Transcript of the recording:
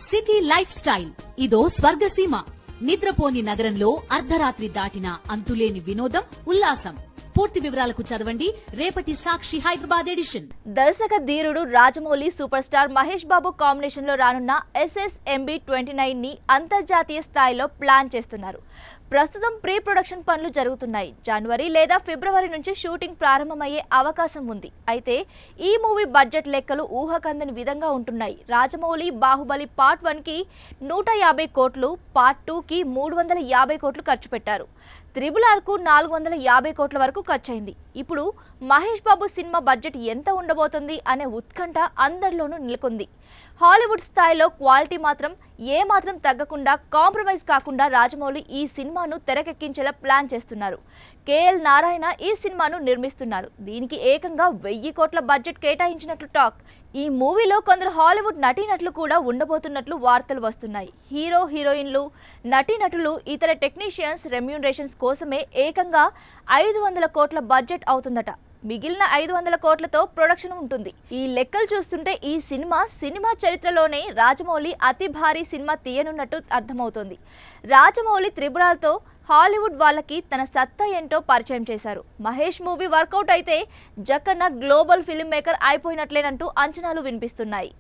City life style ఇదో స్వర్గసీమ. నిద్రపోని నగరంలో అర్ధరాత్రి దాటిన అంతులేని వినోదం, ఉల్లాసం. పూర్తి వివరాలకు చదవండి రేపటి సాక్షి హైదరాబాద్ ఎడిషన్. దర్శక ధీరుడు Rajamouli super star Mahesh Babu combination లో రానున్న SSMB29 ని అంతర్జాతీయ స్థాయిలో ప్లాన్ చేస్తున్నారు. ప్రస్తుతం ప్రీ ప్రొడక్షన్ పనులు జరుగుతున్నాయి. జనవరి లేదా ఫిబ్రవరి నుంచి షూటింగ్ ప్రారంభమయ్యే అవకాశం ఉంది. అయితే ఈ మూవీ బడ్జెట్ లెక్కలు ఊహకందని విధంగా ఉంటున్నాయి. రాజమౌళి బాహుబలి పార్ట్ 1 కి 150 కోట్లు, పార్ట్ 2 కి 350 కోట్లు ఖర్చు పెట్టారు. RRR కు 450 కోట్ల వరకు ఖర్చయింది. ఇప్పుడు మహేష్ బాబు సినిమా బడ్జెట్ ఎంత ఉండబోతుంది అనే ఉత్కంఠ అందరిలోనూ నెలకొంది. హాలీవుడ్ స్థాయిలో క్వాలిటీ మాత్రం ఏమాత్రం తగ్గకుండా, కాంప్రమైజ్ కాకుండా రాజమౌళి ఈ సినిమాను తెరకెక్కించేలా ప్లాన్ చేస్తున్నారు. KL నారాయణ ఈ సినిమాను నిర్మిస్తున్నారు. దీనికి ఏకంగా 1000 కోట్ల బడ్జెట్ కేటాయించినట్లు టాక్. ఈ మూవీలో కొందరు హాలీవుడ్ నటీనటులు కూడా ఉండబోతున్నట్లు వార్తలు వస్తున్నాయి. హీరో, హీరోయిన్లు, నటీనటులు, ఇతర టెక్నీషియన్స్ రెమ్యూనరేషన్స్ కోసమే ఏకంగా 500 కోట్ల బడ్జెట్ అవుతుందట. మిగిలిన 500 కోట్లతో ప్రొడక్షన్ ఉంటుంది. ఈ లెక్కలు చూస్తుంటే ఈ సినిమా చరిత్రలోనే రాజమౌళి అతి భారీ సినిమా తీయనున్నట్టు అర్థమవుతోంది. రాజమౌళి RRRతో హాలీవుడ్ వాళ్ళకి తన సత్తా ఏంటో పరిచయం చేశారు. మహేష్ మూవీ వర్కౌట్ అయితే జక్కన్న గ్లోబల్ ఫిల్మ్ మేకర్ అయిపోయినట్లేనంటూ అంచనాలు వినిపిస్తున్నాయి.